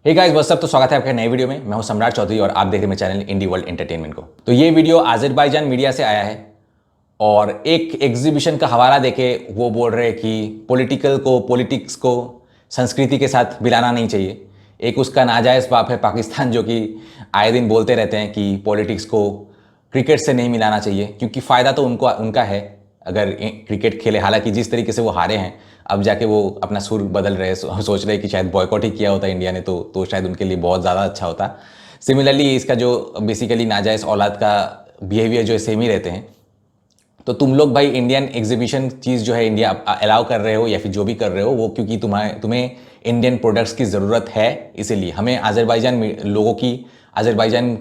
Hey guys what's up. तो स्वागत है आपके नए वीडियो में। मैं हूं सम्राट चौधरी और आप देख रहे हैं मेरे चैनल इंडी वर्ल्ड एंटरटेनमेंट को। तो ये वीडियो अजरबैजान मीडिया से आया है और एक एग्जीबिशन का हवाला देके वो बोल रहे हैं कि पॉलिटिक्स को संस्कृति के साथ मिलाना नहीं चाहिए। एक उसका नाजायज़ बाप है पाकिस्तान, जो कि आए दिन बोलते रहते हैं कि पॉलिटिक्स को क्रिकेट से नहीं मिलाना चाहिए क्योंकि फ़ायदा तो उनका है अगर क्रिकेट खेले। हालांकि जिस तरीके से वो हारे हैं, अब जाके वो अपना सुर बदल रहे हैं, सोच रहे हैं कि शायद बॉयकॉट ही किया होता इंडिया ने तो शायद उनके लिए बहुत ज़्यादा अच्छा होता। सिमिलरली इसका जो बेसिकली नाजायज़ औलाद का बिहेवियर जो है सेम ही रहते हैं। तो तुम लोग भाई इंडियन एग्जीबिशन चीज़ जो है इंडिया अलाउ कर रहे हो या फिर जो भी कर रहे हो वो क्योंकि तुम्हें इंडियन प्रोडक्ट्स की ज़रूरत है। इसीलिए हमें अजरबैजान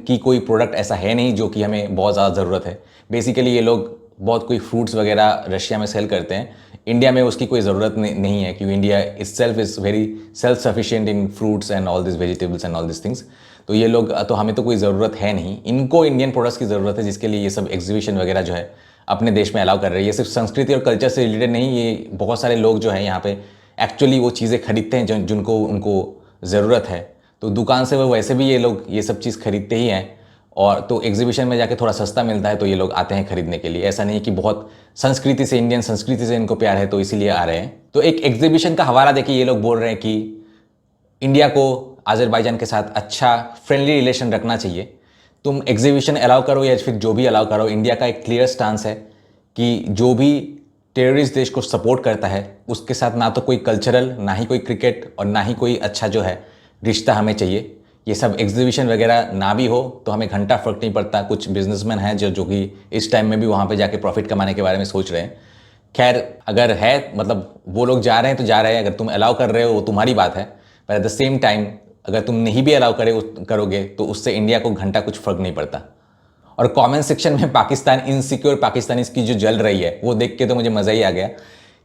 की कोई प्रोडक्ट ऐसा है नहीं जो कि हमें बहुत ज़्यादा ज़रूरत है। बेसिकली ये लोग बहुत कोई फ्रूट्स वगैरह रशिया में सेल करते हैं, इंडिया में उसकी कोई ज़रूरत नहीं है क्योंकि India is very self sufficient in fruits and all this vegetables and all this things. तो ये लोग तो हमें तो कोई ज़रूरत है नहीं, इनको इंडियन प्रोडक्ट्स की ज़रूरत है, जिसके लिए ये सब एग्जीबिशन वगैरह जो है अपने देश में अलाउ कर रहे हैं। ये सिर्फ संस्कृति और कल्चर से रिलेटेड नहीं, ये बहुत सारे लोग जो हैं यहाँ पे एक्चुअली वो चीज़ें खरीदते हैं जिनको उनको ज़रूरत है। तो दुकान से वो वैसे भी ये लोग ये सब चीज़ खरीदते ही हैं और तो एग्जीबिशन में जाके थोड़ा सस्ता मिलता है तो ये लोग आते हैं खरीदने के लिए। ऐसा नहीं कि बहुत इंडियन संस्कृति से इनको प्यार है तो इसीलिए आ रहे हैं। तो एक एग्जीबिशन का हवाला देके ये लोग बोल रहे हैं कि इंडिया को अजरबैजान के साथ अच्छा फ्रेंडली रिलेशन रखना चाहिए। तुम एग्जीबिशन अलाउ करो या फिर जो भी अलाउ करो, इंडिया का एक क्लियर स्टांस है कि जो भी टेररिस्ट देश को सपोर्ट करता है उसके साथ ना तो कोई कल्चरल, ना ही कोई क्रिकेट और ना ही कोई अच्छा जो है रिश्ता हमें चाहिए। ये सब एग्जीबिशन वगैरह ना भी हो तो हमें घंटा फर्क नहीं पड़ता। कुछ बिजनेसमैन हैं जो कि इस टाइम में भी वहाँ पे जाके प्रॉफिट कमाने के बारे में सोच रहे हैं। खैर अगर है मतलब वो लोग जा रहे हैं तो जा रहे हैं, अगर तुम अलाउ कर रहे हो वो तुम्हारी बात है, पर एट द सेम टाइम अगर तुम नहीं भी अलाउ करोगे तो उससे इंडिया को घंटा कुछ फर्क नहीं पड़ता। और कमेंट सेक्शन में पाकिस्तान इनसिक्योर पाकिस्तानीज की जो जल रही है वो देख के तो मुझे मज़ा ही आ गया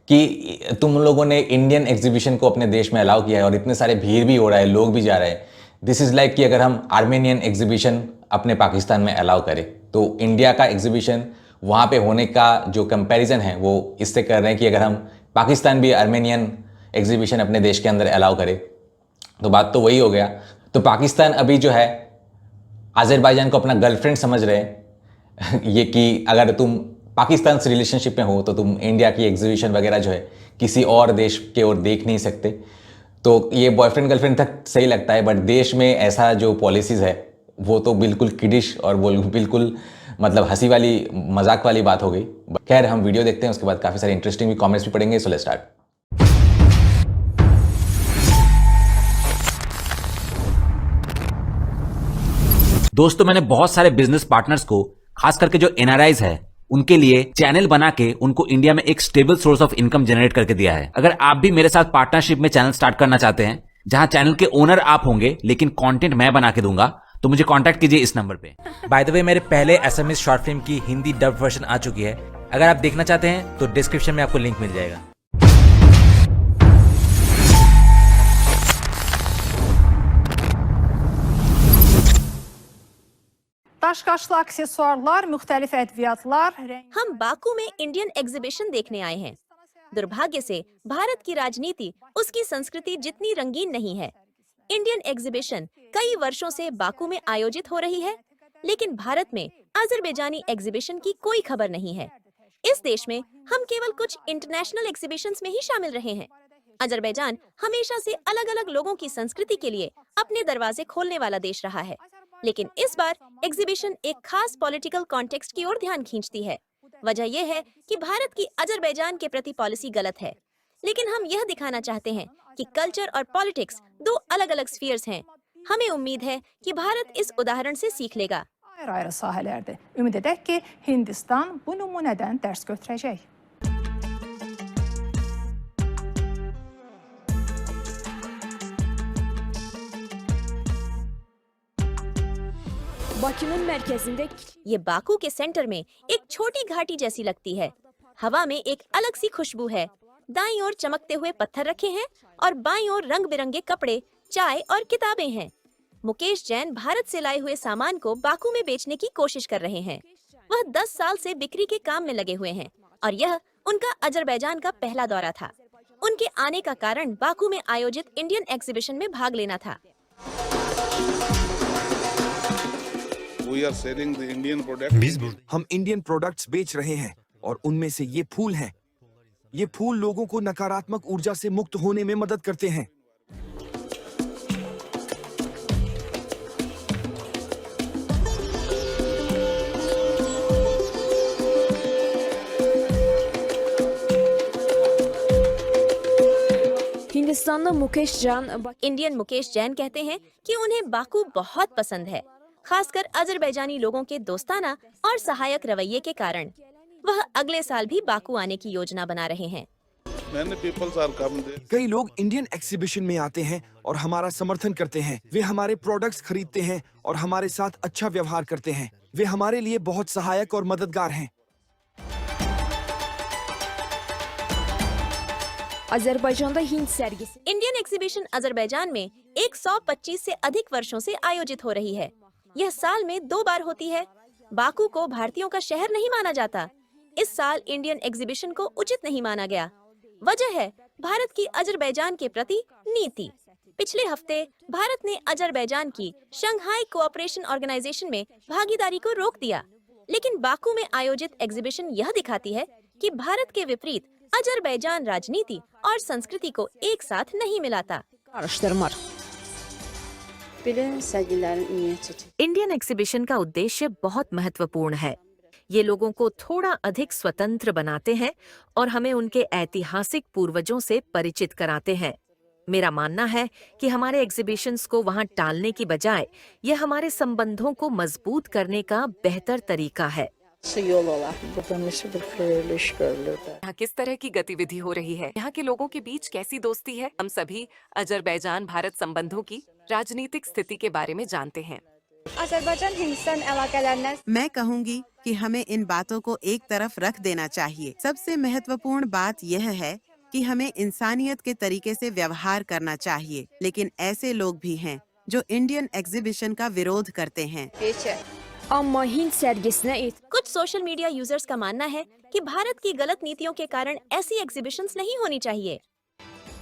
कि तुम लोगों ने इंडियन एग्जीबिशन को अपने देश में अलाउ किया है और इतने सारे भीड़ भी हो रहा है, लोग भी जा रहे हैं। दिस इज़ लाइक कि अगर हम आर्मेनियन एग्जीबिशन अपने पाकिस्तान में अलाउ करें तो इंडिया का एग्जीबिशन वहाँ पे होने का जो कंपैरिजन है वो इससे कर रहे हैं कि अगर हम पाकिस्तान भी आर्मेनियन एग्जीबिशन अपने देश के अंदर अलाउ करें तो बात तो वही हो गया। तो पाकिस्तान अभी जो है अजरबैजान को अपना गर्लफ्रेंड समझ रहे हैं ये कि अगर तुम पाकिस्तान से रिलेशनशिप में हो तो तुम इंडिया की एग्जीबिशन वगैरह जो है किसी और देश के ओर देख नहीं सकते। तो ये बॉयफ्रेंड गर्लफ्रेंड तक सही लगता है, बट देश में ऐसा जो पॉलिसीज़ है वो तो बिल्कुल किडिश और बिल्कुल मतलब हंसी वाली मजाक वाली बात हो गई। खैर हम वीडियो देखते हैं, उसके बाद काफ़ी सारे इंटरेस्टिंग भी कमेंट्स भी पढ़ेंगे। So let's start. दोस्तों मैंने बहुत सारे बिजनेस पार्टनर्स को, खास करके जो एनआरआईज है, उनके लिए चैनल बना के उनको इंडिया में एक stable source of income generate करके दिया है। अगर आप भी मेरे साथ पार्टनरशिप में चैनल स्टार्ट करना चाहते हैं जहां चैनल के ओनर आप होंगे लेकिन कंटेंट मैं बना के दूंगा तो मुझे कांटेक्ट कीजिए इस नंबर पे। बाय द वे मेरे पहले एसएमएस शॉर्ट फिल्म की हिंदी डब वर्जन आ चुकी है, अगर आप देखना चाहते हैं तो डिस्क्रिप्शन में आपको लिंक मिल जाएगा। Daşqaşlı aksesuarlar, müxtəlif ədviyyatlar, हम बाकू में इंडियन एग्जीबिशन देखने आए हैं। दुर्भाग्य से भारत की राजनीति उसकी संस्कृति जितनी रंगीन नहीं है। इंडियन एग्जीबिशन कई वर्षों से बाकू में आयोजित हो रही है, लेकिन भारत में अजरबैजानी एग्जीबिशन की कोई खबर नहीं है। इस देश में हम केवल कुछ इंटरनेशनल एग्जीबिशंस में ही शामिल रहे हैं। अजरबैजान हमेशा से अलग अलग लोगों की संस्कृति के लिए अपने दरवाजे खोलने वाला देश रहा है, लेकिन इस बार एग्जीबिशन एक खास पॉलिटिकल कॉन्टेक्स्ट की ओर ध्यान खींचती है। वजह यह है कि भारत की अजरबैजान के प्रति पॉलिसी गलत है, लेकिन हम यह दिखाना चाहते हैं कि कल्चर और पॉलिटिक्स दो अलग अलग स्फीयर्स हैं। हमें उम्मीद है कि भारत इस उदाहरण से सीख लेगा। ayrı-ayrı sahələrdir. Ümid edək ki, Hindistan bu nümunədən dərs götürəcək. बाकून मरकज़िंदे ये बाकू के सेंटर में एक छोटी घाटी जैसी लगती है। हवा में एक अलग सी खुशबू है। दाईं ओर चमकते हुए पत्थर रखे हैं और बाईं ओर रंग बिरंगे कपड़े, चाय और किताबें हैं। मुकेश जैन भारत से लाए हुए सामान को बाकू में बेचने की कोशिश कर रहे हैं। वह 10 साल से बिक्री के काम में लगे हुए हैं और यह उनका अजरबैजान का पहला दौरा था। उनके आने का कारण बाकू में आयोजित इंडियन एग्जीबिशन में भाग लेना था। We are selling the Indian product. हम इंडियन प्रोडक्ट्स बेच रहे हैं और उनमें से ये फूल हैं। ये फूल लोगों को नकारात्मक ऊर्जा से मुक्त होने में मदद करते हैं। हिंदुस्तान मुकेश जैन इंडियन मुकेश जैन कहते हैं कि उन्हें बाकू बहुत पसंद है, खासकर अजरबैजानी लोगों के दोस्ताना और सहायक रवैये के कारण। वह अगले साल भी बाकू आने की योजना बना रहे हैं। Many people are come there. कई लोग इंडियन एग्जीबिशन में आते हैं और हमारा समर्थन करते हैं। वे हमारे प्रोडक्ट्स खरीदते हैं और हमारे साथ अच्छा व्यवहार करते हैं। वे हमारे लिए बहुत सहायक और मददगार हैं। Azerbaijan Hind sergisi Indian exhibition Azerbaijan में 125 से अधिक वर्षों से आयोजित हो रही है। यह साल में 2 बार होती है। बाकू को भारतीयों का शहर नहीं माना जाता। इस साल इंडियन एग्जीबिशन को उचित नहीं माना गया। वजह है भारत की अजरबैजान के प्रति नीति। पिछले हफ्ते भारत ने अजरबैजान की शंघाई कोऑपरेशन ऑर्गेनाइजेशन में भागीदारी को रोक दिया, लेकिन बाकू में आयोजित एग्जीबिशन यह दिखाती है कि भारत के विपरीत अजरबैजान राजनीति और संस्कृति को एक साथ नहीं मिलाता। इंडियन एग्जीबिशन का उद्देश्य बहुत महत्वपूर्ण है। ये लोगों को थोड़ा अधिक स्वतंत्र बनाते हैं और हमें उनके ऐतिहासिक पूर्वजों से परिचित कराते हैं। मेरा मानना है कि हमारे एग्जीबिशंस को वहाँ टालने की बजाय यह हमारे संबंधों को मजबूत करने का बेहतर तरीका है। यहाँ किस तरह की गतिविधि हो रही है? यहाँ के लोगों के बीच कैसी दोस्ती है? हम सभी अजरबैजान भारत संबंधों की राजनीतिक स्थिति के बारे में जानते हैं। मैं कहूँगी कि हमें इन बातों को एक तरफ रख देना चाहिए। सबसे महत्वपूर्ण बात यह है कि हमें इंसानियत के तरीके से व्यवहार करना चाहिए, लेकिन ऐसे लोग भी हैं जो इंडियन एग्जीबिशन का विरोध करते हैं। Amma Hind sergisine कुछ सोशल मीडिया यूजर्स का मानना है कि भारत की गलत नीतियों के कारण ऐसी एग्जीबिशंस नहीं होनी चाहिए।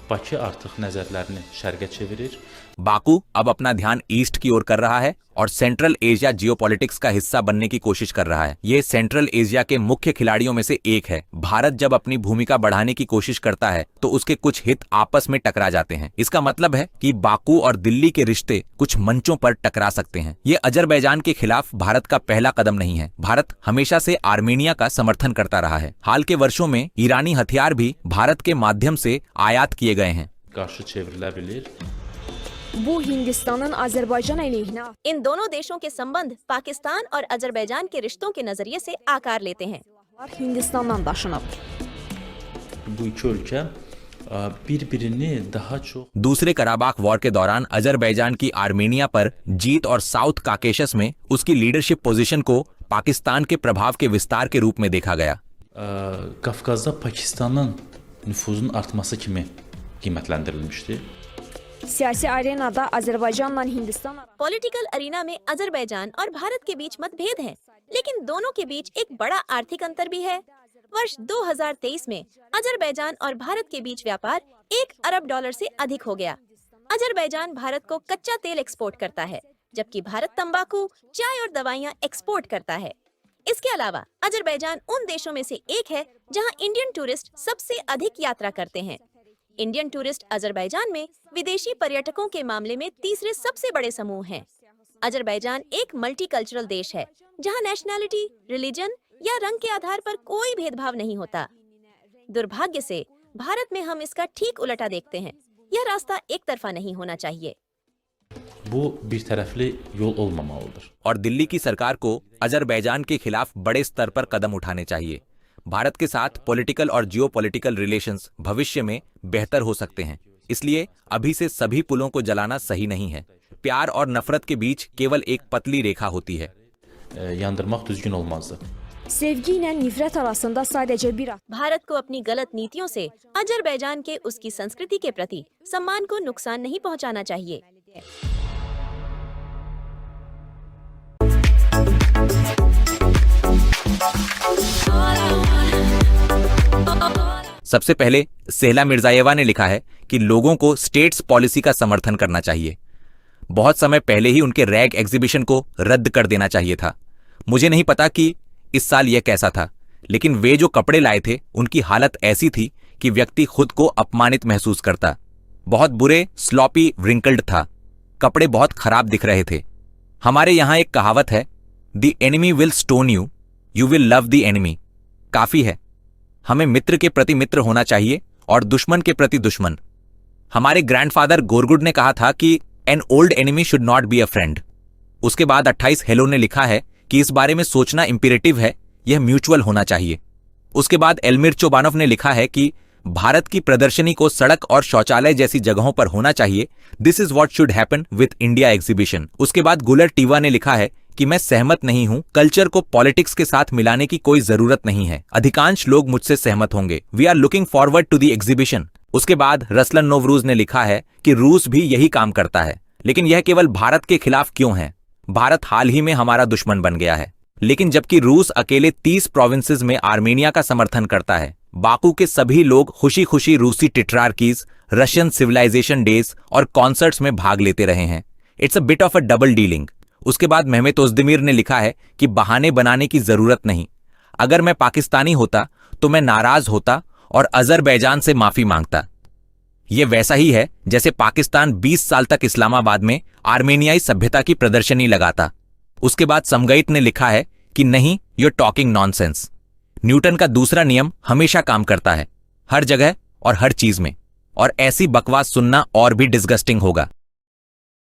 Bakı artıq nəzərlərini şərqə çevirir. Baku अब अपना ध्यान ईस्ट की ओर कर रहा है और सेंट्रल एशिया जियोपॉलिटिक्स का हिस्सा बनने की कोशिश कर रहा है। ये सेंट्रल एशिया के मुख्य खिलाड़ियों में से एक है। भारत जब अपनी भूमिका बढ़ाने की कोशिश करता है तो उसके कुछ हित आपस में टकरा जाते हैं। इसका मतलब है कि बाकू और दिल्ली के रिश्ते कुछ मंचों पर टकरा सकते हैं। ये अजरबैजान के खिलाफ भारत का पहला कदम नहीं है। भारत हमेशा से आर्मेनिया का समर्थन करता रहा है। हाल के वर्षों में ईरानी हथियार भी भारत के माध्यम से आयात किए गए हैं। Qarşı çevrilə bilir. bu Hindistan'ın Azerbaycan aleyhine इन दोनों देशों के संबंध पाकिस्तान और अजरबैजान के रिश्तों के नजरिए से आकार लेते हैं। Hindistan'dan daşınıb. Bu iki ölkə birbirini daha çox दूसरे कराबाख वॉर के दौरान अजरबैजान की आर्मेनिया पर जीत और साउथ काकेशस में उसकी लीडरशिप पोजीशन को पाकिस्तान के प्रभाव के विस्तार के रूप में देखा गया। Qafqazda Pakistanın nüfuzun artması kimi qiymətləndirilmişdi. Siyasi arenada Azerbaycanla Hindistan political arena में अजरबैजान और भारत के बीच मतभेद हैं, लेकिन दोनों के बीच एक बड़ा आर्थिक अंतर भी है। वर्ष 2023 में अजरबैजान और भारत के बीच व्यापार $1 अरब से अधिक हो गया। अजरबैजान भारत को कच्चा तेल एक्सपोर्ट करता है, जबकि भारत तंबाकू, चाय और दवाइयाँ एक्सपोर्ट करता है। इसके अलावा अजरबैजान उन देशों में से एक है जहां इंडियन टूरिस्ट सबसे अधिक यात्रा करते हैं। इंडियन टूरिस्ट अजरबैजान में विदेशी पर्यटकों के मामले में तीसरे सबसे बड़े समूह हैं। अजरबैजान एक मल्टीकल्चरल देश है जहां नेशनैलिटी, रिलीजन या रंग के आधार पर कोई भेदभाव नहीं होता। दुर्भाग्य से भारत में हम इसका ठीक उलटा देखते हैं। यह रास्ता एक तरफा नहीं होना चाहिए। Bu bir tərəfli yol olmamalıdır. और दिल्ली की सरकार को अजरबैजान के खिलाफ बड़े स्तर पर कदम उठाने चाहिए। भारत के साथ पॉलिटिकल और जियोपॉलिटिकल रिलेशंस भविष्य में बेहतर हो सकते हैं, इसलिए अभी से सभी पुलों को जलाना सही नहीं है। प्यार और नफरत के बीच केवल एक पतली रेखा होती है। Yandırmaq düzgün olmazdı. sevgi ile nifret arasında sadece bir Bharat को अपनी गलत नीतियों से अजरबैजान के उसकी संस्कृति के प्रति सम्मान को नुकसान नहीं पहुंचाना चाहिए। सबसे पहले सेहला मिर्जाएवा ने लिखा है कि लोगों को स्टेट्स पॉलिसी का समर्थन करना चाहिए। बहुत समय पहले ही उनके रैग एग्जीबिशन को रद्द कर देना चाहिए था। मुझे नहीं पता कि इस साल यह कैसा था, लेकिन वे जो कपड़े लाए थे उनकी हालत ऐसी थी कि व्यक्ति खुद को अपमानित महसूस करता। बहुत बुरे, स्लॉपी, व्रिंकल्ड था। कपड़े बहुत खराब दिख रहे थे। हमारे यहां एक कहावत है, the enemy will stone you, you will love the enemy. काफी है। हमें मित्र के प्रति मित्र होना चाहिए और दुश्मन के प्रति दुश्मन। हमारे ग्रैंडफादर गोरगुड ने कहा था कि an old enemy should not be a friend. उसके बाद 28 हेलो ने लिखा है कि इस बारे में सोचना इंपेरेटिव है, यह म्यूचुअल होना चाहिए। उसके बाद एलमिर चोबानोव ने लिखा है कि भारत की प्रदर्शनी को सड़क और शौचालय जैसी जगहों पर होना चाहिए। This is what should happen with India exhibition. उसके बाद गुलर टीवा ने लिखा है कि मैं सहमत नहीं हूं, कल्चर को पॉलिटिक्स के साथ मिलाने की कोई जरूरत नहीं है। अधिकांश लोग मुझसे सहमत होंगे। We are looking forward to the exhibition. उसके बाद रसलन नोवरूज ने लिखा है कि रूस भी यही काम करता है, लेकिन यह केवल भारत के खिलाफ क्यों है? भारत हाल ही में हमारा दुश्मन बन गया है। लेकिन जबकि रूस अकेले 30 प्रोविंसेस में आर्मेनिया का समर्थन करता है, बाकू के सभी लोग खुशी खुशी रूसी टिट्रार्कीज, रशियन सिविलाइजेशन डेज और कॉन्सर्ट्स में भाग लेते रहे हैं। It's a bit of a double dealing. उसके बाद मेहमेत ओज़देमिर ने लिखा है कि बहाने बनाने की जरूरत नहीं। अगर मैं पाकिस्तानी होता तो मैं नाराज होता और अजरबैजान से माफी मांगता। यह वैसा ही है जैसे पाकिस्तान 20 साल तक इस्लामाबाद में आर्मेनियाई सभ्यता की प्रदर्शनी लगाता। उसके बाद समगईत ने लिखा है कि नहीं, you are talking nonsense. Newton का दूसरा नियम हमेशा काम करता है, हर जगह और हर चीज में, और ऐसी बकवास सुनना और भी डिस्गस्टिंग होगा।